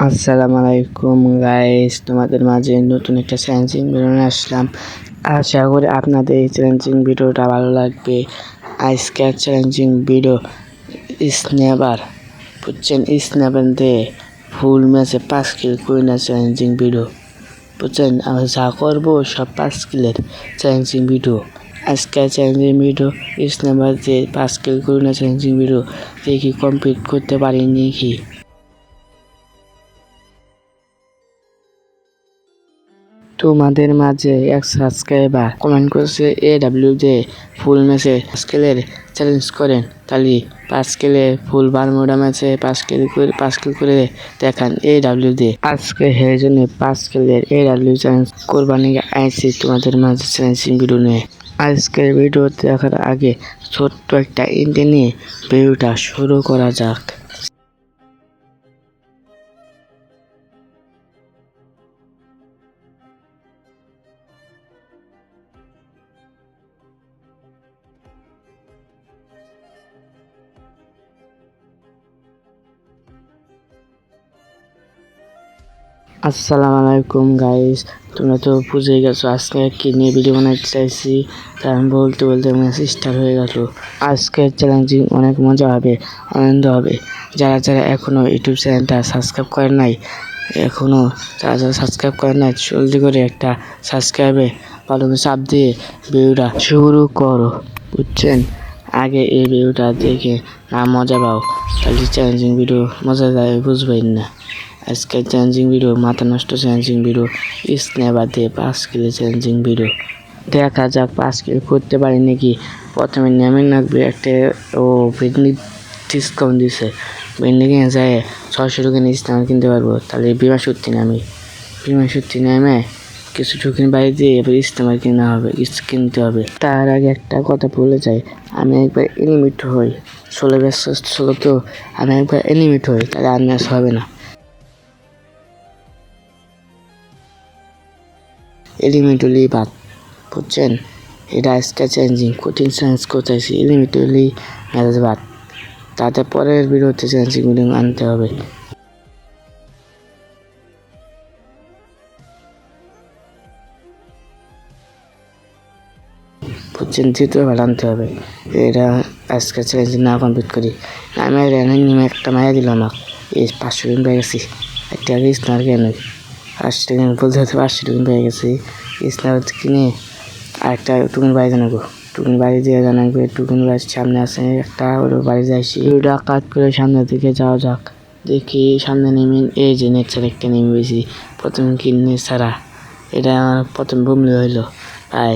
আসসালামু আলাইকুম গাইস, তোমাদের মাঝে নতুন একটা চ্যালেঞ্জিং ভিডিও নিয়ে আসলাম। আশা করি আপনাদের এই চ্যালেঞ্জিং ভিডিওটা ভালো লাগবে। আজকের চ্যালেঞ্জিং ভিডিও স্ন্যাপার, বুঝছেন? স্ন্যাপার দিয়ে ফুল ম্যাচে 5 কিল করে না চ্যালেঞ্জিং ভিডিও, বুঝছেন? আমি যা করবো সব 5 কিলের চ্যালেঞ্জিং ভিডিও। আজকের চ্যালেঞ্জিং ভিডিও স্ন্যাপার দিয়ে 5 কিল করে না চ্যালেঞ্জিং ভিডিও দেখি কমপ্লিট করতে পারি নাকি। তোমাদের মাঝে এক সাবস্ক্রাইবার কমেন্ট করেছে AW দিয়ে ফুল ম্যাচে 5 কিলের চ্যালেঞ্জ করেন, তাহলে 5 কিলে ফুল বারমুডা ম্যাচে 5 কিল করে দেখান AW দিয়ে। আজকে সেই জন্য 5 কিলের AW চ্যালেঞ্জ কোরবানি আইছি তোমাদের মাঝে চ্যালেঞ্জিং ভিডিও নিয়ে। আজকের ভিডিও দেখার আগে ছোট্ট একটা ইন্ট্রো নিয়ে ভিডিওটা শুরু করা যাক। আসসালামু আলাইকুম গাইস, তোমরা তো বুঝে গেছো আজকে কি নিয়ে ভিডিও বানাতে চাইছি। তাই আমি বলতে বলতে মেসেজ স্টার্ট হয়ে গেল। আজকের চ্যালেঞ্জিং অনেক মজা হবে, আনন্দ হবে। যারা যারা এখনো ইউটিউব চ্যানেলটা সাবস্ক্রাইব করেন নাই, যারা সাবস্ক্রাইব করেন নাই, জলদি করে একটা সাবস্ক্রাইবে ভালো চাপ দিয়ে ভিডিওটা শুরু করো, বুঝছেন? আগে এই ভিডিওটা দেখে না মজা পাও, তাহলে চ্যালেঞ্জিং ভিডিও মজা যায় বুঝবেন না। আজকের চ্যালেঞ্জিং ভিডিও মাথা নষ্ট চ্যালেঞ্জিং ভিডিও, স্ন্যাপার দিয়ে 5 কিলো চ্যালেঞ্জিং ভিডিও। দেখা যাক 5 কিলো করতে পারি নাকি। প্রথমে নেমে রাখবে একটা পিকনিক ডিসকাউন্ট দিছে, পিকনিকে যায় 600 টাকা স্ন্যাপার কিনতে পারবো। তাহলে বিমা সত্যি নেমে কিছু ঢুকিন বাড়ি দিয়ে এবার স্ন্যাপার কিনতে হবে। তার আগে একটা কথা বলে যাই, আমি একবার এলিমিট হই, 16 তো আমি একবার এলিমিট হই, তাহলে আর ম্যাচ হবে না। এলিমেন্টালি বাদ, বুঝছেন? এটা আজকে চ্যালেঞ্জিং কঠিন চ্যালেঞ্জ করতেছি, এলিমেন্টালি ম্যাচ বাদ। তাতে পরের বিরুদ্ধে চ্যালেঞ্জিং ভিডিও আনতে হবে। বুঝছেন? দ্বিতীয়বার আনতে হবে। এটা আজকে চ্যালেঞ্জ না কমপ্লিট করি, আমি নিমে একটা মায়া দিল আমাকে, এই 500 টাকা পেয়ে গেছি। একটা আগে স্নার কেন 500 টাকা বলতে হতে 500 টাকা পেয়ে গেছি। স্নার কিনে আরেকটা টুকুন বাড়ি জানাবো, টুকুন বাড়ি দিয়ে জানাবো। টুকুন বাড়ির সামনে আছে একটা, ওর বাড়ি যাইছি। ভিডিওটা কাট করে সামনের দিকে যাওয়া যাক। দেখি সামনে নেমে এই যে নেট ছাড়া একটা নেমে গেছি। প্রথমে কিনে ছাড়া, এটা আমার প্রথম বুমলি হইলো ভাই।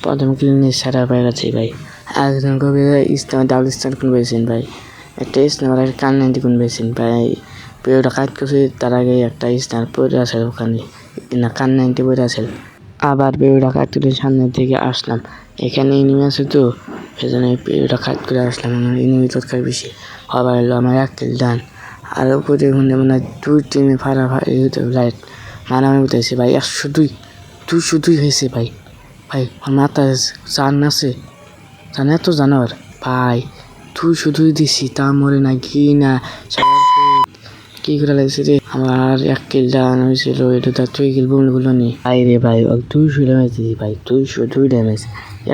প্রথম কিনে ছাড়া পেয়ে গেছি ভাই। একজন কবি ইসলাম ডাবল স্টার কোন পেয়েছেন ভাই, একটা ইসলাম আর কান 90 কোন পেয়েছেন ভাই। ভিডিওটা কাট করছি তার আগে একটা ইসলাম পড়ে আছে ওখানে, না কান 90 পড়ে আছে। আবার ভিডিওটা কাট করে সামনের দিকে আসলাম, এখানে এনিমি আছে তো সেজন্য ভিডিওটা কাট করে আসলাম। আমার এনিমি তৎকার বেশি হবার হলো আমার 1 কিল ডান। আর উপরে মানে 2 টিমে ফাড়াফাড়ি হতে লাইট মারামারি হতেছে ভাই। 202 হয়েছে ভাই। আমার মাথায় জান আছে, জানে এত জানোয়ার ভাই। 202 দিছি তা মরে না কি না, কি করে লাগছে রে। আমার 1 কিল ডান হয়েছিল, এটা তো 2 কিল বুমগুলো নি ভাই রে ভাই। 200 ড্যামেজ দিছি ভাই, 202 ড্যামেজ,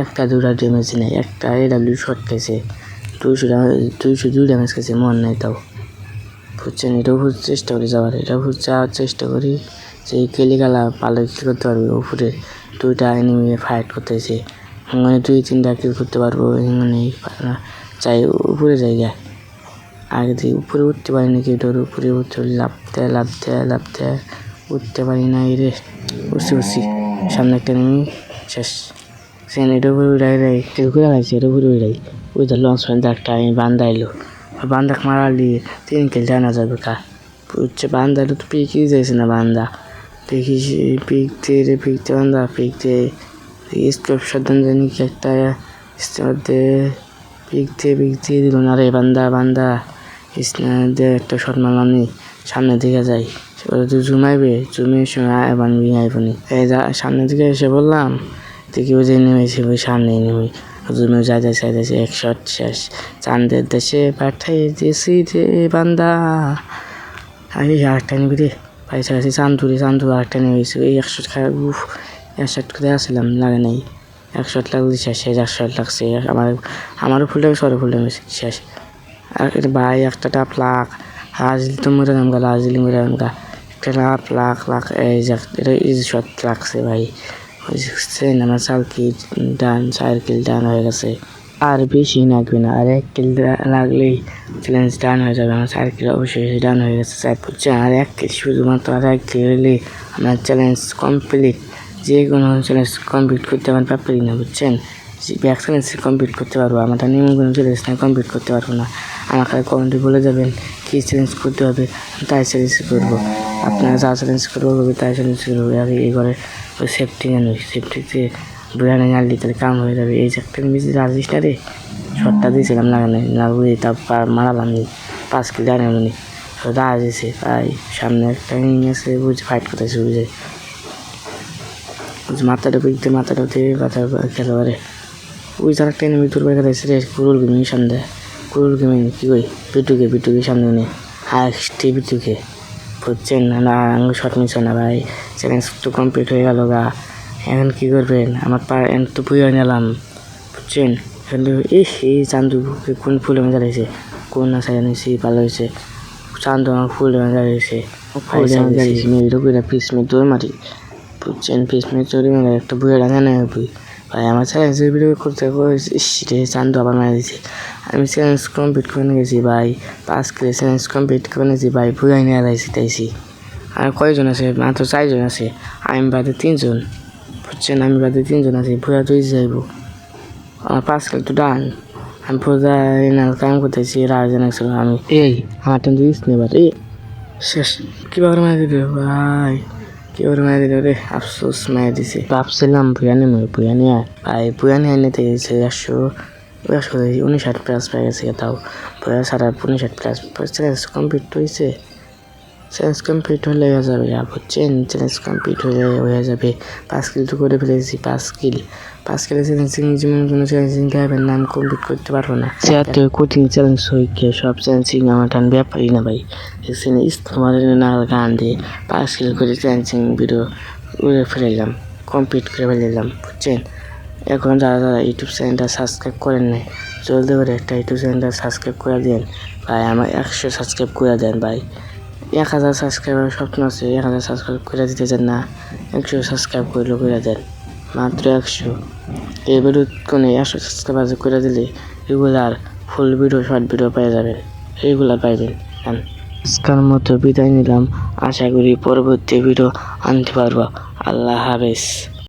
একটা দুটা ড্যামেজ নেই, একটা AW শট খাইছে। 202 ড্যামেজ খাইছে, মন নাই তাও, বুঝছেন? এটাও চেষ্টা করি যাওয়ার, এটাও যাওয়ার চেষ্টা করি যে কেলি গালা পালে কিল করতে পারবে। উপরে 2টা এনিমি ফাইট করতেছে, মানে 2-3টা কিল করতে পারবো। মানে চাই উপরে জায়গা আগে থেকে উপরে উঠতে পারি নাকি, এটার উপরে উঠতে লাফতে উঠতে পারি না রে। বুঝছি সামনে একটা নেমে শেষ। সেন এটার উপরে উড়াই কিল করে লাগছে, এটার উপরে উড়াই ওই ধর লঞ্চ পয়েন্ট একটা আমি বান্দা এলো, বান্দাকে মারালি 3 কিল টানা যাবে কা, বুঝছে? বান্দা তো পিকই যাইছে না, বান্দা পিকতে বান্দা পিকতে স্কোপ সাবধান জানি কি একটা ইস্তেমাতে পিকতে দিল না রে। বান্দা ইসনাদে একটা শট মারলাম, সামনের দিকে যাই, ওরা তো জুমের সময় আইবনি এই সামনের দিকে এসে বললাম, দেখি ওই যে নেমেছে ওই সামনে নেমে জুমে যাইতেছে 1 শট শেষ। চাঁদের দেশে পাঠাই দিয়েছি রে বান্দা, আমি আরেকটা নিবি রে পয়সা আছে চান্দু আরেকটা নিয়ে গেছি এই 100 টাকা 100 টাকা আসছিলাম লাগে নাই 100 লাগলে শেষ 100 লাগছে আমারও ফুল টাইম সরে ফুল টাইম শেষ আর এটা ভাই একটা টাপ লাখ হাজিল তো মরে নাম গা হাজিল মরে নাম গা একটা লাখ এই যে এটা শট লাগছে ভাই বুঝছেন আমার সাইকেল ডান হয়ে গেছে আর বেশি লাগবে না আর 1 কিল লাগলেই চ্যালেঞ্জ ডান হয়ে যাবে আমার সাইকেল অবশ্যই ডান হয়ে গেছে স্যার বুঝছেন আর 1 কিল শুধুমাত্র আর 1 কিল হলে আমার চ্যালেঞ্জ কমপ্লিট যে কোনো চ্যালেঞ্জ কমপ্লিট করতে আমার পারি না বুঝছেন ব্যাক চ্যালেঞ্জ কমপ্লিট করতে পারবো আমার নিয়ম কোনো চ্যালেঞ্জ না কমপ্লিট করতে পারবো না আমাকে কমেন্টে বলে যাবেন কী চ্যালেঞ্জ করতে হবে তাই চ্যালেঞ্জ করবো আপনারা যা চ্যালেঞ্জ করবো তাই চ্যালেঞ্জ করবো আর এই ঘরে ওই সেফটি নেন ওই সেফটিতে বুড়ানে আনলি তাহলে কাম হয়ে যাবে এই যে একটা মিশে রাজিস না রে শটটা দিয়েছিলাম লাগানো লাগবে তারপর মারালাম 5 কিলো জানি রাজিছে তাই সামনে একটা আছে বুঝে ফাইট করতেছে বুঝে মাথাটা কথা খেতে পারে ওই যারা একটা এনিমি তোর বাইরে আছে রে কুরুল গেমিং সামনে কুরুল গেমিং কি কই বিটুকে সামনে নিয়ে হাসটি বিটুকে বুঝছেন না আমি শট মিস না ভাই চ্যালেঞ্জ তো কমপ্লিট হয়ে গেল গা এখন কী করবেন আমার তো পুজো নিলাম বুঝছেন এখন তো এই চান্দুকে কোন ফুলে মজা রয়েছে কোন আশা জানিয়েছি ভালো হয়েছে চান্দু আমার ফুলে মজা রয়েছে মেয়েরও করে পিস মেয়ে দৌড় মারি বুঝছেন পিস মেয়ে চড়ে মেরে একটা বুয়ে ডাঙা নেয় বুই ভাই আমার চ্যালেঞ্জের ভিডিও করতে রে চান্দু আবার মারা দিয়েছে আমি চ্যালেঞ্জ কমপ্লিট করে গেছি ভাই 5 কিলো চ্যালেঞ্জ কমপ্লিট করে নিয়েছি ভাই ভুয়াই নিয়ে তাইছি আর কয়জন আছে মাত্র 4 জন আছে আমি বাদে 3 জন বুঝছেন আমি বাদে 3 জন আছি ভুয়া তুই যাইব আমার 5 কিলো তো ডান আমি ভুয়া কাম করতেছি রাজন আমি এই আমার টান দিস নেবার এই শেষ কীভাবে মারা দিল ভাই কীভাবে মারা দিল রে আফসোস মারা দিছে ভাবছিলাম ভুয়া নিয়ে ভাই ভুয়া নিয়ে নিতে গেছে 59 প্লাস পেয়ে গেছে তাও ভুয়া সারা 59 প্লাস চ্যালেঞ্জ কমপ্লিট হয়েছে চ্যালেঞ্জ কমপ্লিট হলে হয়ে যাবে বুঝছেন চ্যালেঞ্জ কমপ্লিট হয়ে যাবে 5 কিল তো করে ফেলেছি 5 কিলে চ্যালেঞ্জিং যেমন কোনো চ্যালেঞ্জিং গাইবেন নাম কমপ্লিট করতে পারবো না সেটা কঠিন চ্যালেঞ্জ হইকে সব চ্যালেঞ্জিং আমার টান ব্যাপারই না ভাই এখানে ইস্তমারের না গান দিয়ে 5 কিল করে চ্যালেঞ্জিং ভিডিও উড়ে ফেলাম কমপ্লিট করে ফেলাম বুঝছেন এখন যারা ইউটিউব চ্যানেলটা সাবস্ক্রাইব করেন নাই জলদি করে একটা ইউটিউব চ্যানেলটা সাবস্ক্রাইব করে দেন ভাই আমার 100 সাবস্ক্রাইব করে দেন ভাই 1000 সাবস্ক্রাইবার স্বপ্ন আছে 1000 সাবস্ক্রাইব করে দিতে চান না 100 সাবস্ক্রাইব করে দেন মাত্র 100 এই ভিডিও কোনো 100 সাবস্ক্রাইবার করে দিলে regular full video short video পেয়ে যাবেন রেগুলার পাইবেন আজকের মতো বিদায় নিলাম আশা করি পরবর্তী ভিডিও আনতে পারবো আল্লাহ হাফেজ।